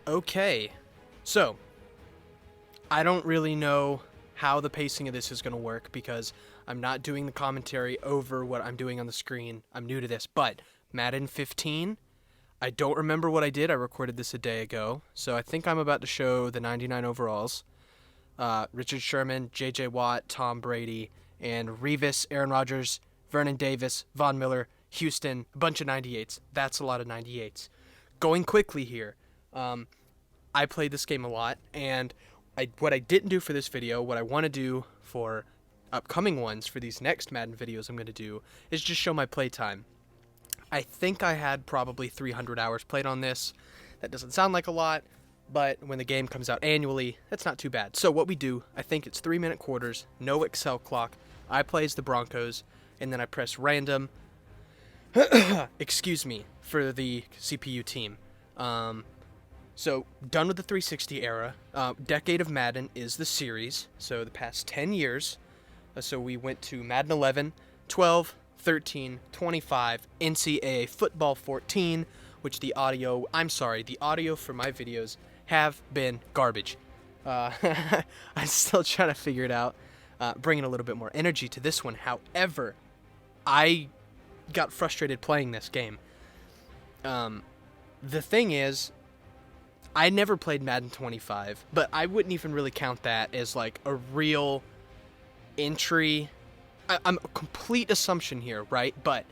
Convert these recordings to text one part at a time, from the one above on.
Okay, so I don't really know how the pacing of this is going to work because I'm not doing the commentary over what I'm doing on the screen. I'm new to this, but Madden 15, I don't remember what I did. I recorded this a day ago, so I think I'm about to show the 99 overalls. Richard Sherman, J.J. Watt, Tom Brady, and Revis, Aaron Rodgers, Vernon Davis, Von Miller, Houston, a bunch of 98s. That's a lot of 98s. Going quickly here, I played this game a lot, and what I didn't do for this video, what I want to do for upcoming ones, for these next Madden videos I'm going to do, is just show my playtime. I think I had probably 300 hours played on this. That doesn't sound like a lot, but when the game comes out annually, that's not too bad. So what we do, I think it's 3-minute quarters, no Excel clock. I play as the Broncos, and then I press random, excuse me, for the CPU team. So done with the 360 era. Decade of Madden is the series, so the past 10 years. So we went to Madden 11, 12, 13, 25, NCAA Football 14, which the audio for my videos have been garbage. I'm still trying to figure it out, bringing a little bit more energy to this one. However, I got frustrated playing this game. The thing is, I never played Madden 25, but I wouldn't even really count that as like a real entry. I'm a complete assumption here, right? But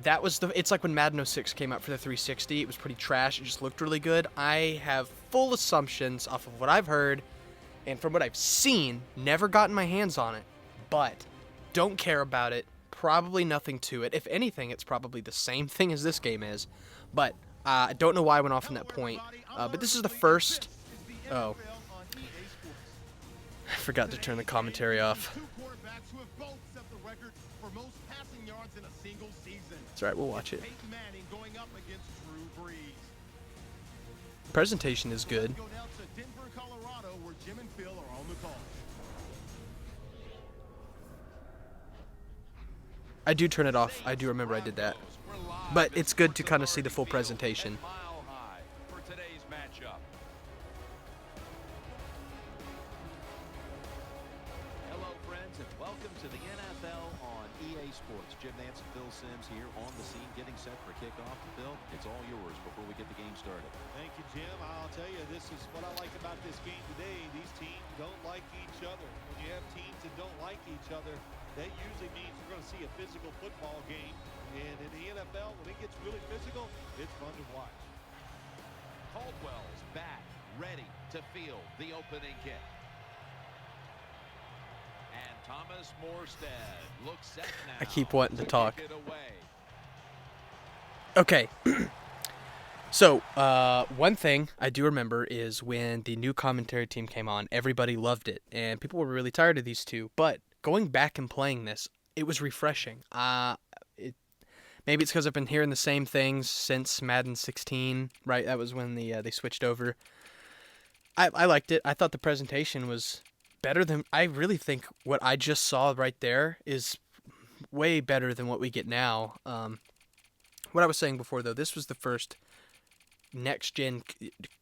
that was it's like when Madden 06 came out for the 360, it was pretty trash. It just looked really good. I have full assumptions off of what I've heard and from what I've seen, never gotten my hands on it, but don't care about it. Probably nothing to it. If anything, it's probably the same thing as this game is, but I don't know why I went off on that point. But this is the first... Oh. I forgot to turn the commentary off. It's alright, we'll watch it. Presentation is good. I do turn it off. I do remember I did that. But it's good to kind of see the full presentation. Hello, friends, and welcome to the NFL on EA Sports. Jim Nance and Phil Simms here on the scene, getting set for kickoff. Phil, it's all yours before we get the game started. Thank you, Jim. I'll tell you, this is what I like about this game today. These teams don't like each other. When you have teams that don't like each other, that usually means you're going to see a physical football game. And in the NFL, when it gets really physical, it's fun to watch. Caldwell's back, ready to field the opening kick. And Thomas Morstead looks set now. I keep wanting to talk. Kick it away. Okay. So, one thing I do remember is when the new commentary team came on, everybody loved it, and people were really tired of these two. But going back and playing this, it was refreshing. Maybe it's because I've been hearing the same things since Madden 16, right? That was when they switched over. I liked it. I thought the presentation was better than... I really think what I just saw right there is way better than what we get now. What I was saying before, though, this was the first next-gen,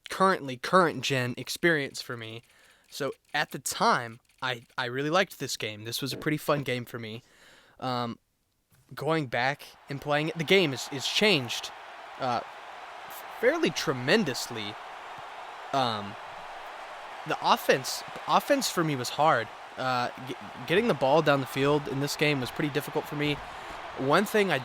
current gen experience for me. So at the time, I really liked this game. This was a pretty fun game for me. Going back and playing it, the game is changed fairly tremendously. The offense for me was hard. Getting the ball down the field in this game was pretty difficult for me. One thing I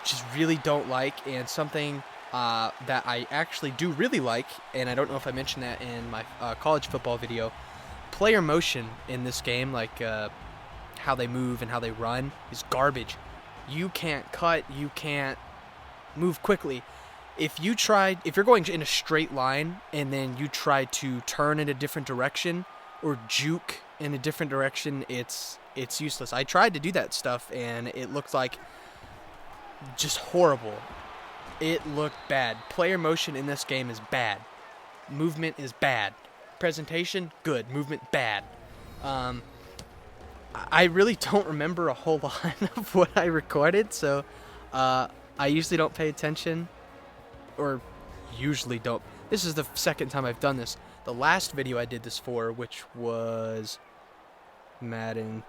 just really don't like, and something that I actually do really like, and I don't know if I mentioned that in my college football video, player motion in this game, like how they move and how they run, is garbage. You can't cut, you can't move quickly. If you're going in a straight line and then you try to turn in a different direction or juke in a different direction, it's useless. I tried to do that stuff and it looked like just horrible. It looked bad. Player motion in this game is bad. Movement is bad. Presentation, good. Movement, bad. I really don't remember a whole lot of what I recorded, so I usually don't pay attention, or usually don't. this is the second time I've done this. The last video I did this for, which was Madden,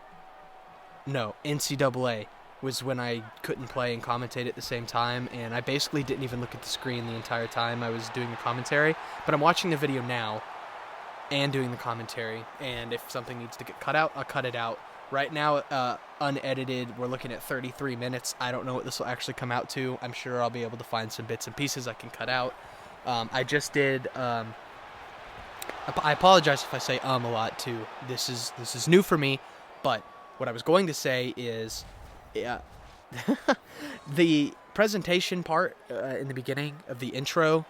no, NCAA, was when I couldn't play and commentate at the same time, and I basically didn't even look at the screen the entire time I was doing the commentary. But I'm watching the video now and doing the commentary, and if something needs to get cut out, I'll cut it out. Right now, unedited, we're looking at 33 minutes. I don't know what this will actually come out to. I'm sure I'll be able to find some bits and pieces I can cut out. I just did, I apologize if I say a lot too. This is new for me, but what I was going to say is, the presentation part in the beginning of the intro,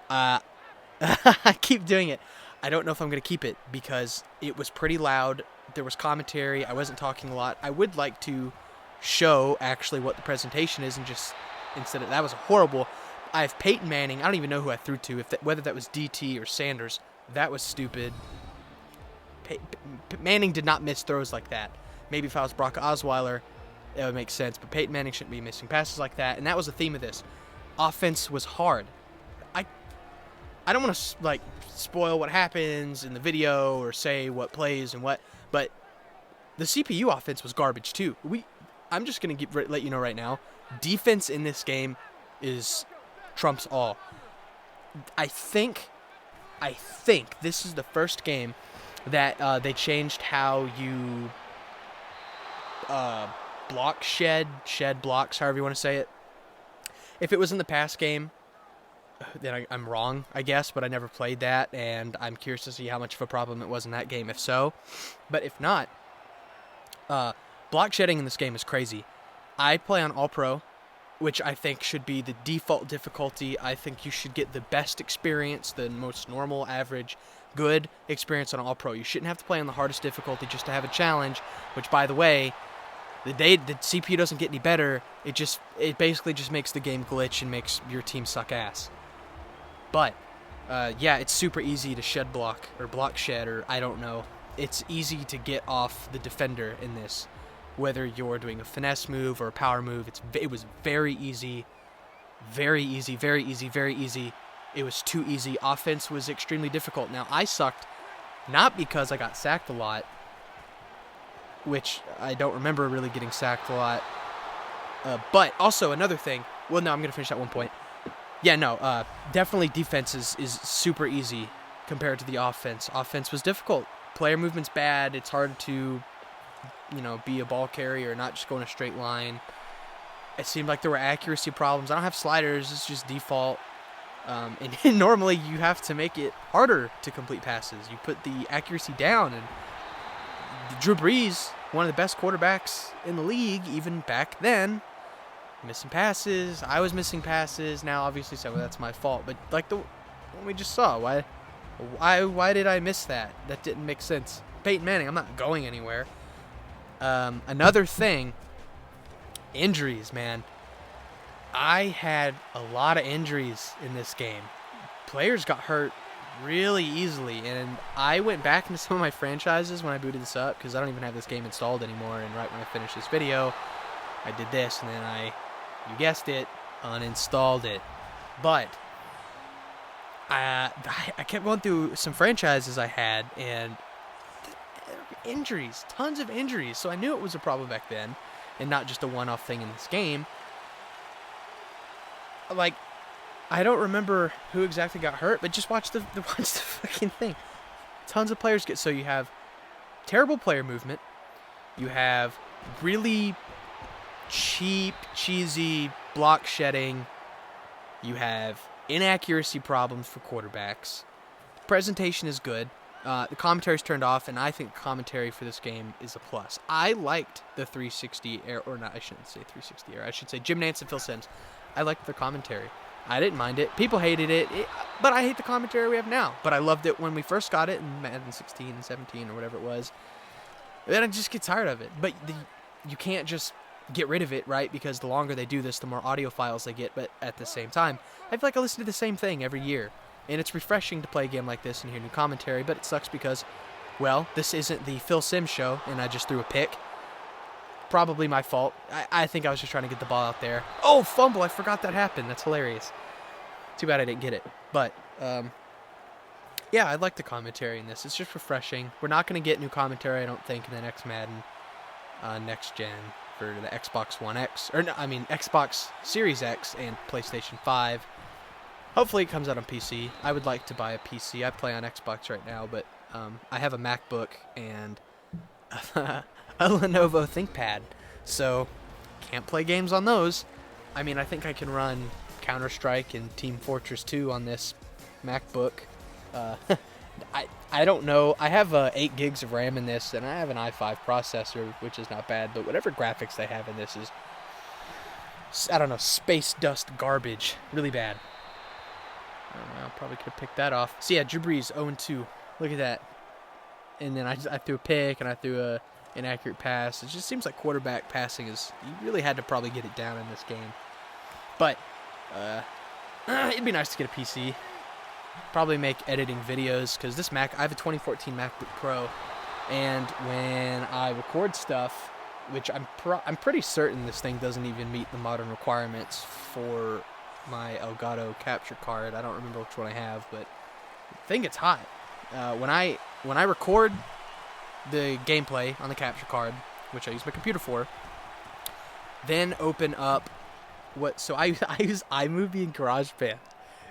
I keep doing it. I don't know if I'm going to keep it because it was pretty loud. There was commentary. I wasn't talking a lot. I would like to show actually what the presentation is, and just instead of that was horrible. I have Peyton Manning. I don't even know who I threw to, whether that was DT or Sanders. That was stupid. Manning did not miss throws like that. Maybe if I was Brock Osweiler, it would make sense, but Peyton Manning shouldn't be missing passes like that, and that was the theme of this. Offense was hard. I don't want to like spoil what happens in the video or say what plays and what, but the CPU offense was garbage too. I'm just gonna let you know right now, defense in this game is trumps all. I think this is the first game that they changed how you block shed blocks, however you want to say it. If it was in the past game, then I'm wrong, I guess, but I never played that, and I'm curious to see how much of a problem it was in that game, if so. But if not, block shedding in this game is crazy. I play on All-Pro, which I think should be the default difficulty. I think you should get the best experience, the most normal, average, good experience on All-Pro. You shouldn't have to play on the hardest difficulty just to have a challenge, which, by the way, the day the CPU doesn't get any better, it basically just makes the game glitch and makes your team suck ass. But, yeah, it's super easy to shed block, or block shed, or I don't know. It's easy to get off the defender in this. Whether you're doing a finesse move or a power move, it was very easy. Very easy, very easy, very easy. It was too easy. Offense was extremely difficult. Now, I sucked, not because I got sacked a lot, which I don't remember really getting sacked a lot. But also, another thing. Well, no, I'm going to finish that one point. Yeah, no, definitely defense is super easy compared to the offense. Offense was difficult. Player movement's bad. It's hard to, be a ball carrier, not just go in a straight line. It seemed like there were accuracy problems. I don't have sliders. It's just default. And normally you have to make it harder to complete passes. You put the accuracy down. And Drew Brees, one of the best quarterbacks in the league, even back then, missing passes. I was missing passes. Now, obviously, some of that's my fault. But like the one we just saw, why did I miss that? That didn't make sense. Peyton Manning, I'm not going anywhere. Another thing, injuries, man. I had a lot of injuries in this game. Players got hurt really easily, and I went back into some of my franchises when I booted this up because I don't even have this game installed anymore. And right when I finished this video, I did this, and then you guessed it, uninstalled it. But I kept going through some franchises I had, and injuries, tons of injuries. So I knew it was a problem back then, and not just a one-off thing in this game. Like, I don't remember who exactly got hurt, but just watch the fucking thing. Tons of players so you have terrible player movement. You have really cheap, cheesy block shedding. You have inaccuracy problems for quarterbacks. Presentation is good. The commentary's turned off, and I think commentary for this game is a plus. I liked the 360 era, or not, I shouldn't say 360 era. I should say Jim Nantz and Phil Simms. I liked their commentary. I didn't mind it. People hated it, but I hate the commentary we have now. But I loved it when we first got it in Madden 16 and 17 or whatever it was. Then I just get tired of it. But you can't just get rid of it, right? Because the longer they do this, the more audio files they get. But at the same time, I feel like I listen to the same thing every year. And it's refreshing to play a game like this and hear new commentary. But it sucks because, well, this isn't the Phil Simms show, and I just threw a pick. Probably my fault. I think I was just trying to get the ball out there. Oh, fumble. I forgot that happened. That's hilarious. Too bad I didn't get it. But Yeah, I like the commentary in this. It's just refreshing. We're not going to get new commentary, I don't think, in the next Madden, next gen for the Xbox One X, or no, I mean Xbox Series X and PlayStation 5. Hopefully it comes out on PC. I would like to buy a PC. I play on Xbox right now, but I have a MacBook and a Lenovo ThinkPad, so can't play games on those. I mean, I think I can run Counter-Strike and Team Fortress 2 on this MacBook. I don't know. I have 8 gigs of RAM in this, and I have an i5 processor, which is not bad, but whatever graphics they have in this is, I don't know, space dust garbage. Really bad. I don't know, I probably could have picked that off. So yeah, Drew Brees, 0-2. Look at that. And then I threw a pick, and I threw a inaccurate pass. It just seems like quarterback passing is, you really had to probably get it down in this game. But it'd be nice to get a PC. Probably make editing videos, because this Mac, I have a 2014 MacBook Pro, and when I record stuff, which I'm pretty certain this thing doesn't even meet the modern requirements for my Elgato capture card. I don't remember which one I have, but I think it's hot. When I record the gameplay on the capture card, which I use my computer for, then open up so I use iMovie and GarageBand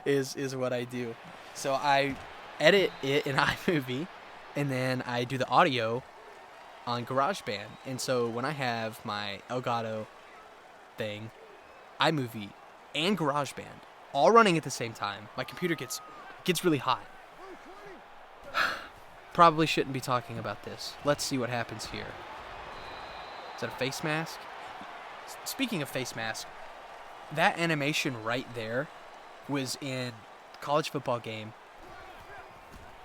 is what I do. So I edit it in iMovie, and then I do the audio on GarageBand. And so when I have my Elgato thing, iMovie, and GarageBand all running at the same time, my computer gets really hot. Probably shouldn't be talking about this. Let's see what happens here. Is that a face mask? Speaking of face mask, that animation right there was in college football game.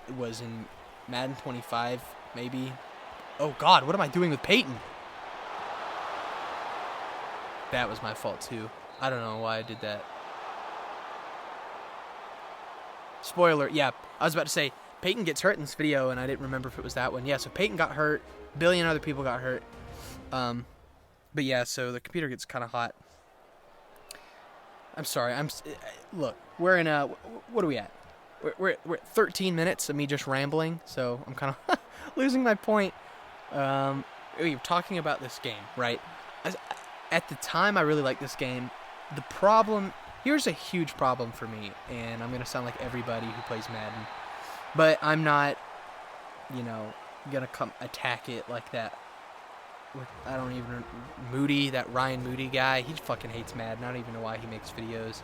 It was in Madden 25, maybe. Oh God, what am I doing with Peyton? That was my fault too. I don't know why I did that. Spoiler, yeah, I was about to say, Peyton gets hurt in this video, and I didn't remember if it was that one. Yeah, so Peyton got hurt. A billion other people got hurt. But yeah, so the computer gets kind of hot. I'm sorry. Look, we're in a. What are we at? We're at 13 minutes of me just rambling, so I'm kind of losing my point. You're talking about this game, right? At the time, I really liked this game. The problem, here's a huge problem for me, and I'm gonna sound like everybody who plays Madden, but I'm not, gonna come attack it like that. I don't even Moody, that Ryan Moody guy. He fucking hates Madden. I don't even know why he makes videos,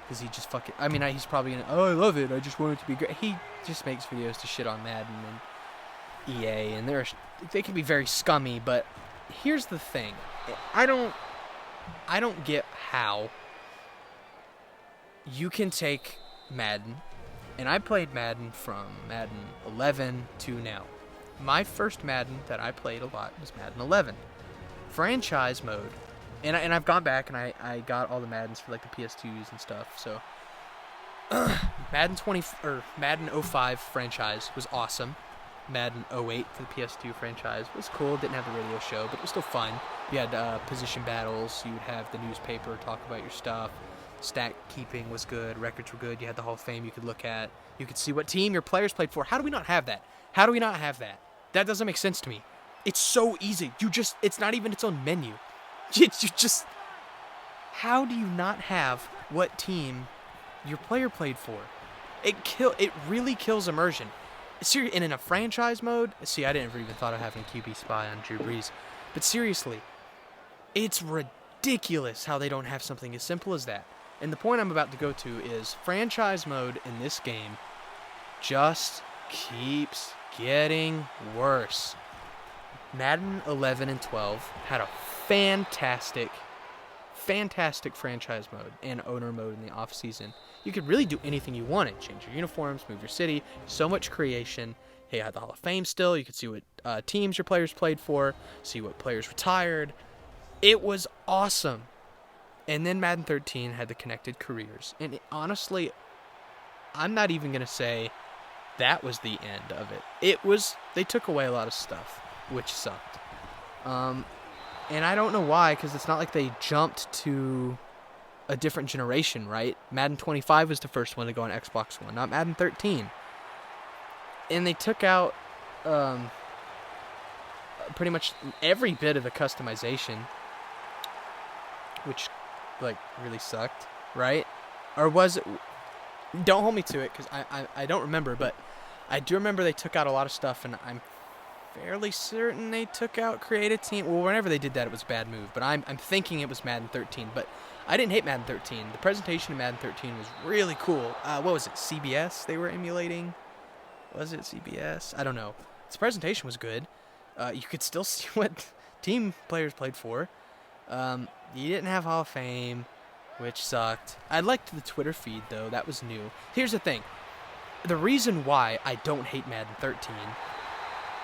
because he just fucking. I mean, he's probably gonna. Oh, I love it. I just want it to be great. He just makes videos to shit on Madden and EA, and they can be very scummy. But here's the thing. I don't get how you can take Madden, and I played Madden from Madden 11 to now. My first Madden that I played a lot was Madden 11. Franchise mode. And I've gone back and I got all the Maddens for like the PS2s and stuff. So Madden 05 franchise was awesome. Madden 08 for the PS2 franchise was cool. Didn't have the radio show, but it was still fun. You had position battles. You would have the newspaper talk about your stuff. Stat keeping was good. Records were good. You had the Hall of Fame you could look at. You could see what team your players played for. How do we not have that? How do we not have that? That doesn't make sense to me. It's so easy. It's not even its own menu. You just, how do you not have what team your player played for? It really kills immersion. And in a franchise mode, see, I didn't even thought of having QB spy on Drew Brees, but seriously, it's ridiculous how they don't have something as simple as that. And the point I'm about to go to is franchise mode in this game just keeps getting worse. Madden 11 and 12 had a fantastic franchise mode and owner mode in the off season. You could really do anything you wanted. Change your uniforms, move your city, so much creation. Hey, you had the Hall of Fame still. You could see what teams your players played for, see what players retired. It was awesome. And then Madden 13 had the connected careers. And honestly, I'm not even going to say that was the end of it. They took away a lot of stuff, which sucked. And I don't know why, because it's not like they jumped to a different generation, right? Madden 25 was the first one to go on Xbox One, not Madden 13. and they took out pretty much every bit of the customization, which like really sucked, right? Or was it? Don't hold me to it, because I don't remember, but I do remember they took out a lot of stuff, and I'm fairly certain they took out Create a Team. Well, whenever they did that, it was a bad move, but I'm thinking it was Madden 13. But I didn't hate Madden 13. The presentation of Madden 13 was really cool. What was it, CBS they were emulating? Was it CBS? I don't know. Its presentation was good. You could still see what team players played for. You didn't have Hall of Fame, which sucked. I liked the Twitter feed, though. That was new. Here's the thing. The reason why I don't hate Madden 13,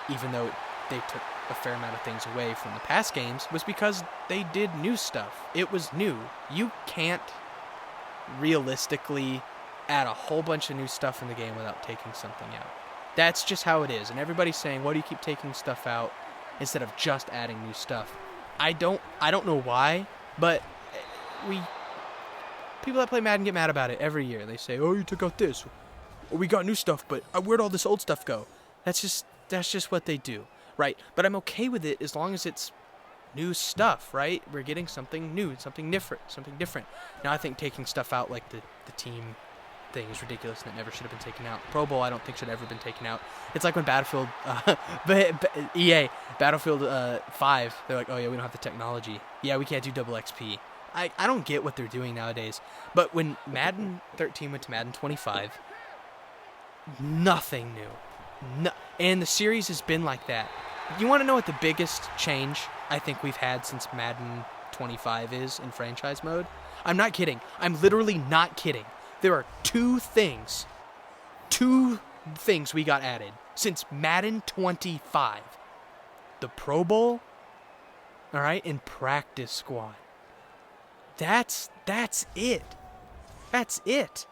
even though they took a fair amount of things away from the past games, was because they did new stuff. It was new. You can't realistically add a whole bunch of new stuff in the game without taking something out. That's just how it is. And everybody's saying, why do you keep taking stuff out instead of just adding new stuff? I don't know why, but people that play Madden get mad about it every year. They say, oh, you took out this. Or we got new stuff, but where'd all this old stuff go? That's just what they do, right? But I'm okay with it as long as it's new stuff, right? We're getting something new, something different. Now I think taking stuff out like the team thing is ridiculous and it never should have been taken out. Pro Bowl I don't think should have ever been taken out. It's like when Battlefield, EA, Battlefield 5, they're like, oh yeah, we don't have the technology. Yeah, we can't do double XP. I don't get what they're doing nowadays. But when Madden 13 went to Madden 25, nothing new. No, and the series has been like that. You want to know what the biggest change I think we've had since Madden 25 is in franchise mode? I'm not kidding. I'm literally not kidding. There are two things we got added since Madden 25. The Pro Bowl, all right, and Practice Squad. That's it. That's it.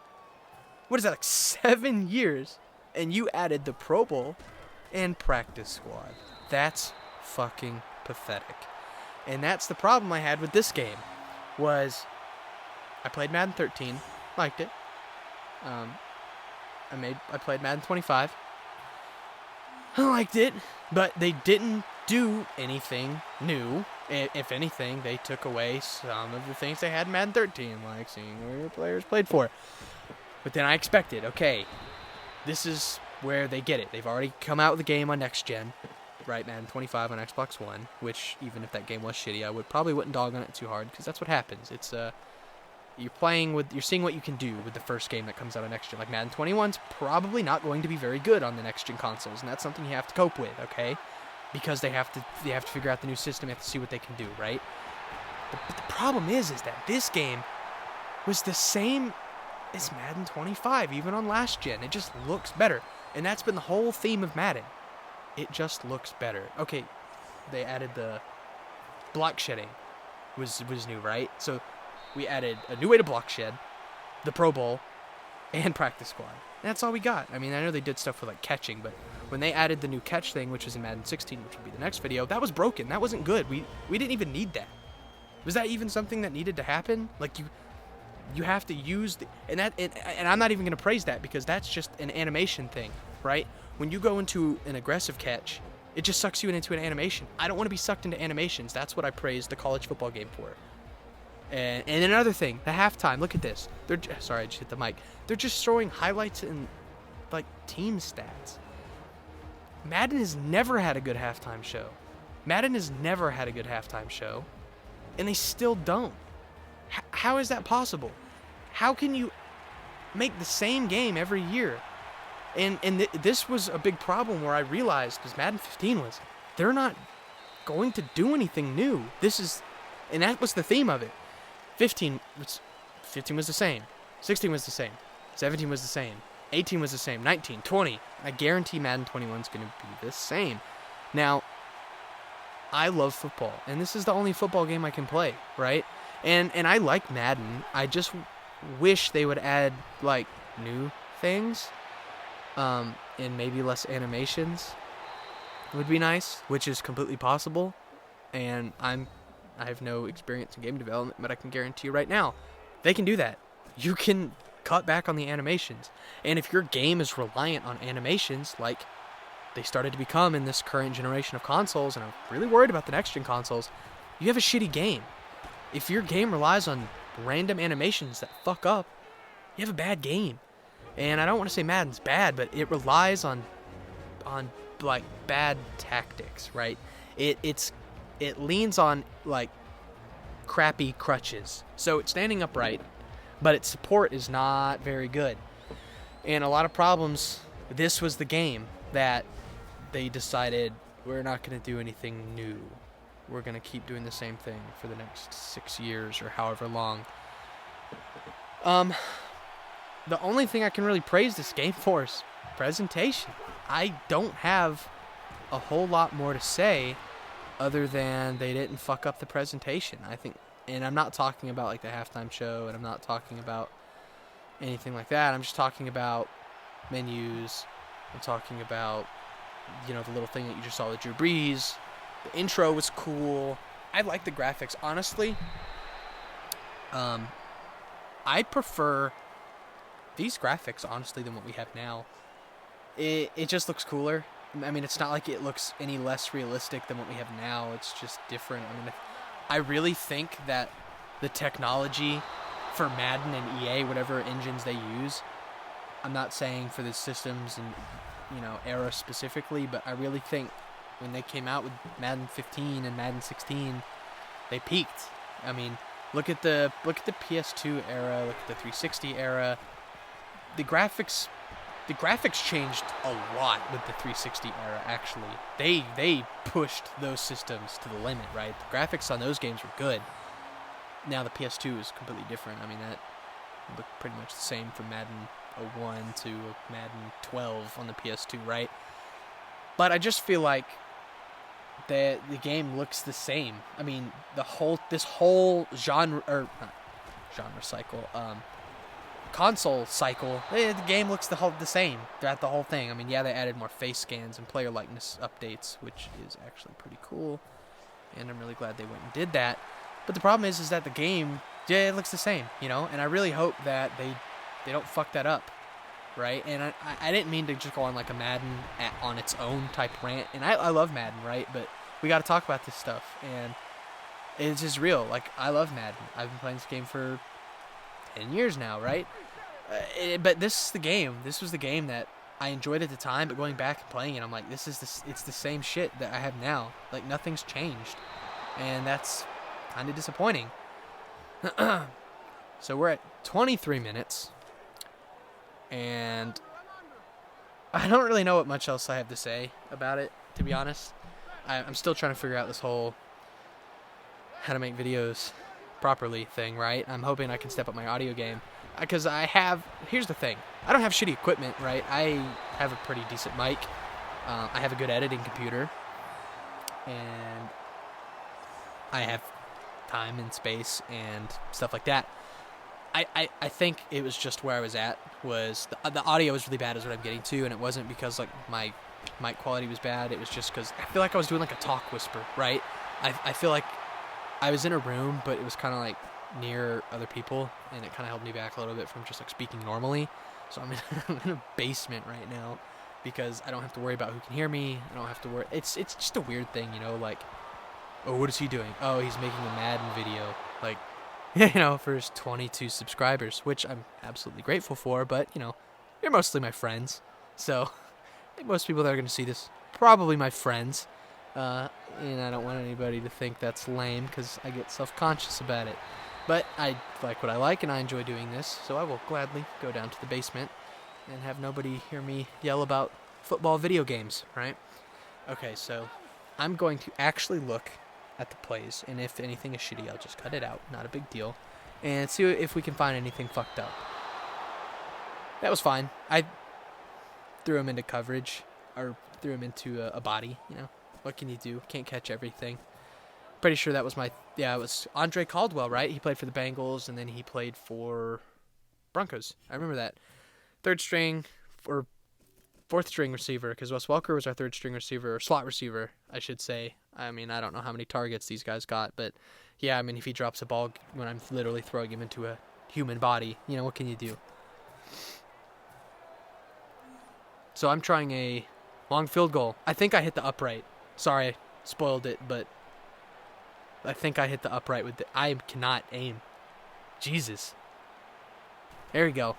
What is that, like 7 years? And you added the Pro Bowl and Practice Squad. That's fucking pathetic. And that's the problem I had with this game, was I played Madden 13, liked it. I played Madden 25. I liked it, but they didn't do anything new. If anything, they took away some of the things they had in Madden 13, like seeing where your players played for. But then I expected, okay, this is where they get it. They've already come out with the game on next gen, right? Madden 25 on Xbox One, which even if that game was shitty, I probably wouldn't dog on it too hard, because that's what happens. It's you're seeing what you can do with the first game that comes out on next gen. Like Madden 21's probably not going to be very good on the next gen consoles, and that's something you have to cope with, okay? Because they have to figure out the new system, they have to see what they can do, right? But the problem is that this game was the same as Madden 25, even on last gen. It just looks better. And that's been the whole theme of Madden. It just looks better. Okay, they added the block shedding was new, right? So we added a new way to block shed, the Pro Bowl, and Practice Squad. And that's all we got. I mean, I know they did stuff with like catching, but when they added the new catch thing, which is in Madden 16, which will be the next video, that was broken. That wasn't good. We didn't even need that. Was that even something that needed to happen? Like you have to use and I'm not even going to praise that, because that's just an animation thing, right? When you go into an aggressive catch, it just sucks you into an animation. I don't want to be sucked into animations. That's what I praise the college football game for. And another thing, the halftime. Look at this. Sorry, I just hit the mic. They're just throwing highlights and like team stats. Madden has never had a good halftime show. And they still don't. How is that possible? How can you make the same game every year? And this was a big problem where I realized, because Madden 15 was, they're not going to do anything new. And that was the theme of it. 15 was the same. 16 was the same. 17 was the same. 18 was the same. 19, 20. I guarantee Madden 21 is going to be the same. Now, I love football, and this is the only football game I can play, right? And I like Madden. I just wish they would add like new things, and maybe less animations would be nice, which is completely possible. And I have no experience in game development, but I can guarantee you right now, they can do that. You can cut back on the animations. And if your game is reliant on animations, like they started to become in this current generation of consoles, and I'm really worried about the next-gen consoles, you have a shitty game. If your game relies on random animations that fuck up, you have a bad game. And I don't want to say Madden's bad, but it relies on like bad tactics, right? It leans on like crappy crutches. So it's standing upright, but its support is not very good. And a lot of problems. This was the game that they decided we're not going to do anything new. We're going to keep doing the same thing for the next 6 years or however long. The only thing I can really praise this game for is presentation. I don't have a whole lot more to say other than they didn't fuck up the presentation. I think, and I'm not talking about like the halftime show, and I'm not talking about anything like that. I'm just talking about menus. I'm talking about, the little thing that you just saw with Drew Brees. The intro was cool. I like the graphics. Honestly, I prefer these graphics, honestly, than what we have now. It just looks cooler. I mean, it's not like it looks any less realistic than what we have now. It's just different. I mean, I really think that the technology for Madden and EA, whatever engines they use, I'm not saying for the systems and, era specifically, but I really think when they came out with Madden 15 and Madden 16, they peaked. I mean, look at the PS2 era, look at the 360 era. The graphics changed a lot with the 360 era, actually. They pushed those systems to the limit, right? The graphics on those games were good. Now the PS2 is completely different. I mean, that looked pretty much the same from Madden 01 to Madden 12 on the PS2, right? But I just feel like the game looks the same. I mean, this whole console cycle, the game looks the same throughout the whole thing. I mean, yeah, they added more face scans and player likeness updates, which is actually pretty cool, and I'm really glad they went and did that. But the problem is that the game, it looks the same, and I really hope that they don't fuck that up, right? And I didn't mean to just go on like a Madden on its own type rant, and I love Madden, right? But we got to talk about this stuff, and it's just real. Like, I love Madden. I've been playing this game for 10 years now, right? But this is the game. This was the game that I enjoyed at the time, but going back and playing it, I'm like, it's the same shit that I have now. Like, nothing's changed, and that's kind of disappointing. So we're at 23 minutes, and I don't really know what much else I have to say about it, to be honest. I'm still trying to figure out this whole how to make videos properly thing, right? I'm hoping I can step up my audio game, because here's the thing, I don't have shitty equipment, right? I have a pretty decent mic. I have a good editing computer, and I have time and space and stuff like that. I think it was just where I was at, was the audio was really bad is what I'm getting to, and it wasn't because like my mic quality was bad. It was just because I feel like I was doing like a talk whisper, right? I feel like I was in a room, but it was kind of like near other people, and it kind of held me back a little bit from just like speaking normally. So I'm in a basement right now because I don't have to worry about who can hear me. I don't have to worry. It's just a weird thing, like, oh, what is he doing? Oh, he's making a Madden video, like, for his 22 subscribers, which I'm absolutely grateful for. But you're mostly my friends, so I think most people that are going to see this probably my friends. And I don't want anybody to think that's lame, because I get self-conscious about it. But I like what I like, and I enjoy doing this, so I will gladly go down to the basement and have nobody hear me yell about football video games, right? Okay, so I'm going to actually look at the plays, and if anything is shitty, I'll just cut it out. Not a big deal. And see if we can find anything fucked up. That was fine. I threw him into coverage, or threw him into a body, What can you do? Can't catch everything. Pretty sure that was it was Andre Caldwell, right? He played for the Bengals, and then he played for Broncos. I remember that. Third string, or fourth string receiver, because Wes Welker was our third string receiver, or slot receiver, I should say. I mean, I don't know how many targets these guys got, but yeah, I mean, if he drops a ball when I'm literally throwing him into a human body, what can you do? So I'm trying a long field goal. I think I hit the upright. Sorry, I spoiled it, but I think I hit the upright with the... I cannot aim. Jesus. There we go.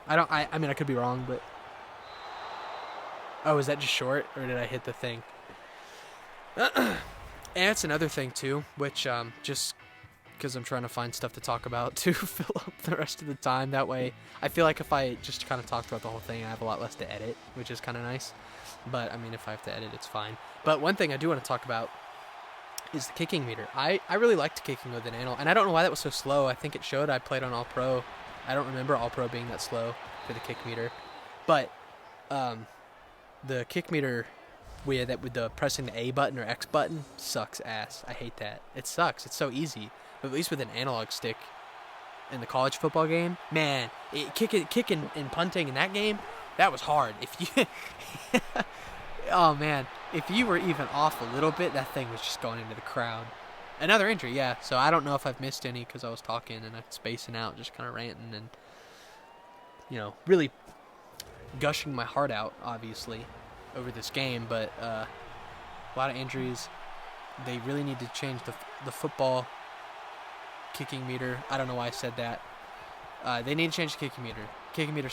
I mean, I could be wrong, but... Oh, is that just short, or did I hit the thing? And it's another thing, too, which, just because I'm trying to find stuff to talk about to fill up the rest of the time. That way, I feel like if I just kind of talk about the whole thing, I have a lot less to edit, which is kind of nice. But, I mean, if I have to edit, it's fine. But one thing I do want to talk about is the kicking meter. I really liked kicking with an anal, and I don't know why that was so slow. I think it showed I played on All-Pro. I don't remember All-Pro being that slow for the kick meter. But the kick meter with the pressing the A button or X button sucks ass. I hate that. It sucks. It's so easy. But at least with an analog stick in the college football game, man, kicking and punting in that game, that was hard. If you oh man, if you were even off a little bit, that thing was just going into the crowd. Another injury, yeah. So I don't know if I've missed any because I was talking and I'm spacing out, just kind of ranting and, really gushing my heart out, obviously, over this game. But a lot of injuries. They really need to change the football kicking meter. I don't know why I said that. They need to change the kicking meter. Kicking meter.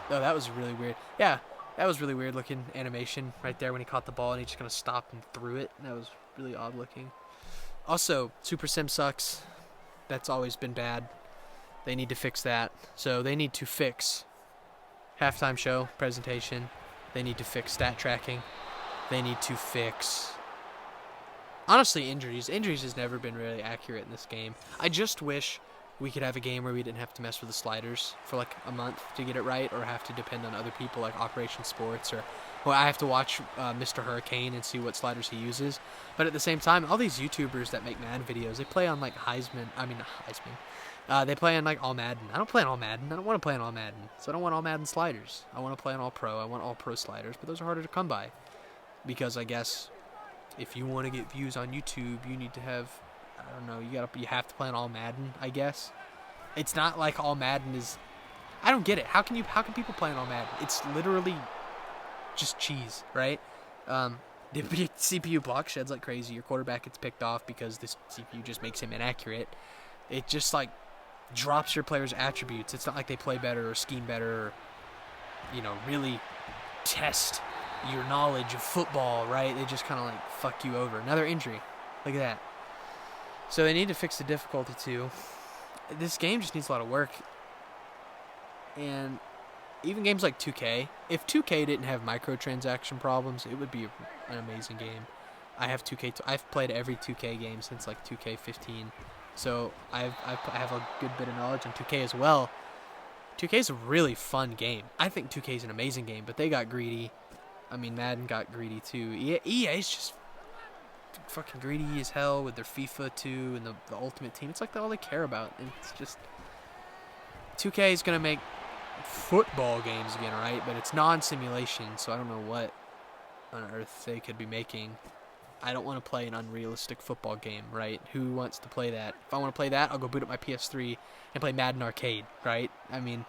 Oh, that was really weird. Yeah, that was really weird looking animation right there when he caught the ball and he just kind of stopped and threw it. That was really odd looking. Also, Super Sim sucks. That's always been bad. They need to fix that. So they need to fix halftime show presentation. They need to fix stat tracking. They need to fix, honestly, injuries. Injuries has never been really accurate in this game. I just wish we could have a game where we didn't have to mess with the sliders for like a month to get it right, or have to depend on other people like Operation Sports, or I have to watch Mr. Hurricane and see what sliders he uses. But at the same time, all these YouTubers that make Madden videos, they play on like they play on like All Madden. I don't play on All Madden. I don't want to play on All Madden. So I don't want All Madden sliders. I want to play on All Pro. I want All Pro sliders, but those are harder to come by. Because I guess if you want to get views on YouTube, you need to have, I don't know, you have to play on All Madden, I guess. It's not like All Madden is, I don't get it. How can people play on All Madden? It's literally just cheese, right? The CPU block sheds like crazy. Your quarterback gets picked off because this CPU just makes him inaccurate. It just like drops your player's attributes. It's not like they play better or scheme better or, really test your knowledge of football, right? They just kind of like fuck you over. Another injury. Look at that. So they need to fix the difficulty too. This game just needs a lot of work. And even games like 2K, if 2K didn't have microtransaction problems, it would be an amazing game. I've played every 2K game since like 2K15. So I have a good bit of knowledge on 2K as well. 2K is a really fun game. I think 2K is an amazing game, but they got greedy. I mean, Madden got greedy too. EA's just fucking greedy as hell with their FIFA 2 and the Ultimate Team. It's like all they care about. And it's just 2K is gonna make football games again, right? But it's non-simulation, so I don't know what on earth they could be making. I don't want to play an unrealistic football game, right? Who wants to play that? If I want to play that, I'll go boot up my PS3 and play Madden Arcade, right? I mean,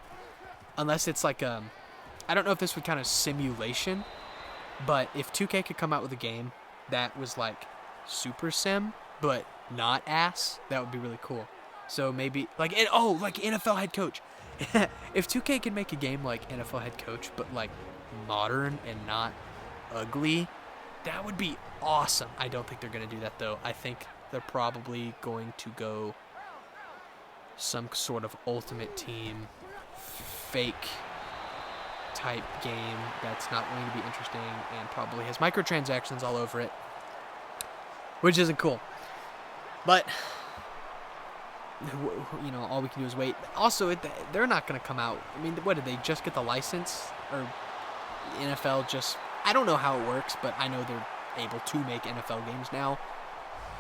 unless it's like I don't know if this would count as simulation, but if 2K could come out with a game that was like Super Sim, but not ass, that would be really cool. So maybe, like NFL Head Coach. If 2K can make a game like NFL Head Coach, but like modern and not ugly, that would be awesome. I don't think they're going to do that, though. I think they're probably going to go some sort of Ultimate Team fake type game that's not going to be interesting and probably has microtransactions all over it, which isn't cool. But all we can do is wait. Also, they're not going to come out. I mean, what did they just get the license, or NFL just? I don't know how it works, but I know they're able to make NFL games now.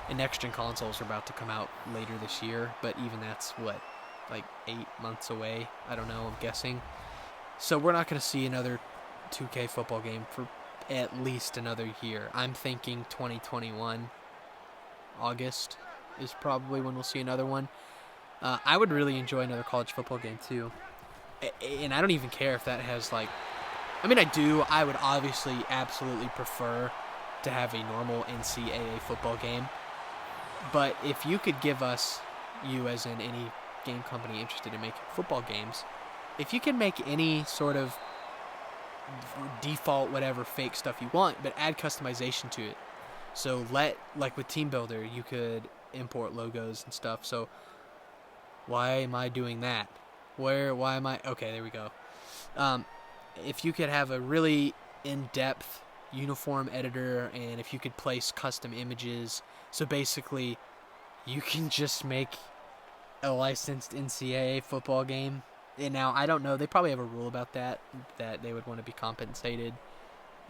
And next-gen consoles are about to come out later this year, but even that's like 8 months away. I don't know. I'm guessing. So we're not going to see another 2K football game for at least another year. I'm thinking 2021, August is probably when we'll see another one. I would really enjoy another college football game too. and I don't even care if that has like, I mean, I would obviously absolutely prefer to have a normal NCAA football game, but if you could give us, you as in any game company interested in making football games, if you can make any sort of default whatever fake stuff you want, but add customization to it. So like with Team Builder, you could import logos and stuff. So why am I doing that? Why am I? Okay, there we go. If you could have a really in-depth uniform editor, and if you could place custom images, so basically you can just make a licensed NCAA football game. And now I don't know, they probably have a rule about that they would want to be compensated.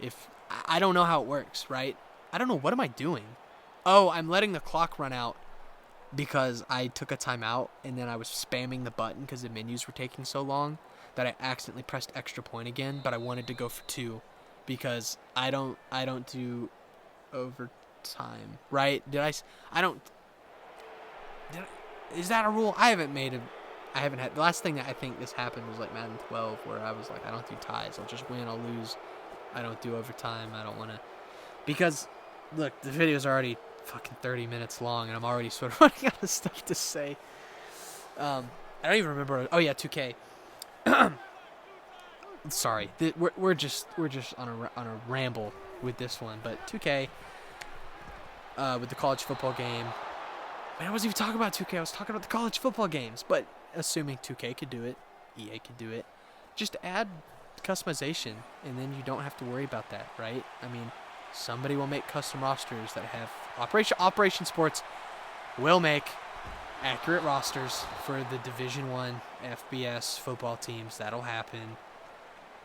If I don't know how it works, right? I don't know, what am I doing? Oh, I'm letting the clock run out because I took a timeout and then I was spamming the button because the menus were taking so long that I accidentally pressed extra point again, but I wanted to go for 2 because I don't do overtime, right? Is that a rule? I haven't had, the last thing that I think this happened was like Madden 12, where I was like, I don't do ties, I'll just win, I'll lose, I don't do overtime, I don't want to, because, look, the video's already fucking 30 minutes long, and I'm already sort of running out of stuff to say. I don't even remember, oh yeah, 2K. Sorry, we're just on a ramble with this one, but 2K, with the college football game, man, I wasn't even talking about 2K, I was talking about the college football games, but assuming 2K could do it, EA could do it, just add customization, and then you don't have to worry about that, right? I mean, somebody will make custom rosters that have Operation Sports will make accurate rosters for the Division I FBS football teams. That'll happen.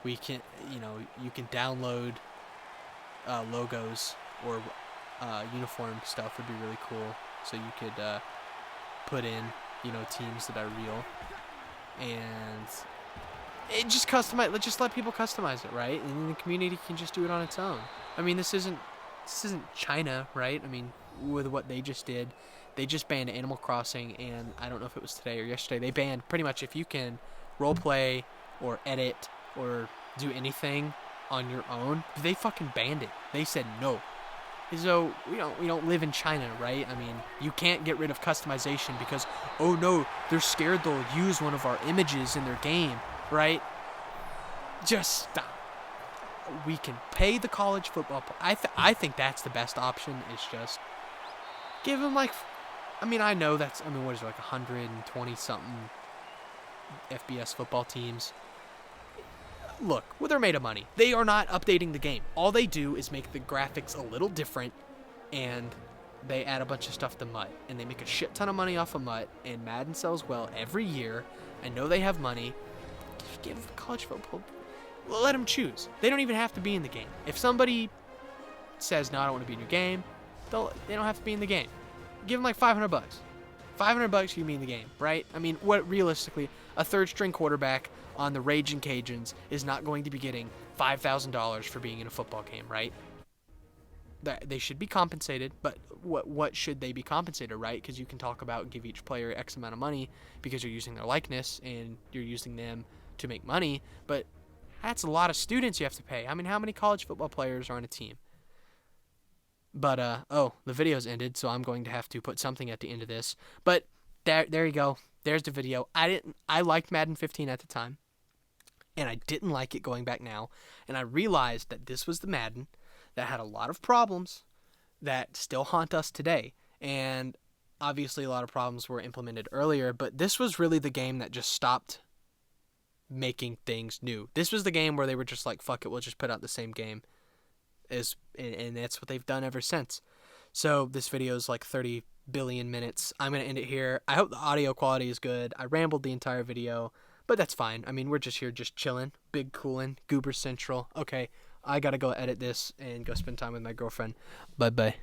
We can, you can download logos or uniform stuff would be really cool. So you could put in, teams that are real, and it just customize. Let's just let people customize it, right? And then the community can just do it on its own. I mean, this isn't China, right? I mean, with what they just did, they just banned Animal Crossing, and I don't know if it was today or yesterday. They banned pretty much if you can role play or edit or do anything on your own. They fucking banned it. They said no. So we don't live in China, right? I mean, you can't get rid of customization because, oh no, they're scared they'll use one of our images in their game, right? Just stop. We can pay the college football. I think that's the best option. Is just give them I know that's, what is it, like 120 something FBS football teams. Look, well, they're made of money. They are not updating the game. All they do is make the graphics a little different, and they add a bunch of stuff to MUT, and they make a shit ton of money off of MUT, and Madden sells well every year. I know they have money. Give college football, let them choose. They don't even have to be in the game. If somebody says, no, I don't want to be in your game, they don't have to be in the game. Give them like $500. $500 you be in the game, right? I mean, what realistically, a third-string quarterback on the Raging Cajuns is not going to be getting $5,000 for being in a football game, right? They should be compensated, but what should they be compensated, right? Because you can talk about give each player X amount of money because you're using their likeness and you're using them to make money, but that's a lot of students you have to pay. I mean, how many college football players are on a team? But, the video's ended, so I'm going to have to put something at the end of this. But there you go. There's the video. I liked Madden 15 at the time, and I didn't like it going back now. And I realized that this was the Madden that had a lot of problems that still haunt us today. And obviously a lot of problems were implemented earlier, but this was really the game that just stopped making things new. This was the game where they were just like, fuck it, we'll just put out the same game. And that's what they've done ever since. So this video is like 30 billion minutes. I'm going to end it here. I hope the audio quality is good. I rambled the entire video, but that's fine. I mean, we're just here just chilling, big coolin', Goober Central. Okay, I got to go edit this and go spend time with my girlfriend. Bye-bye.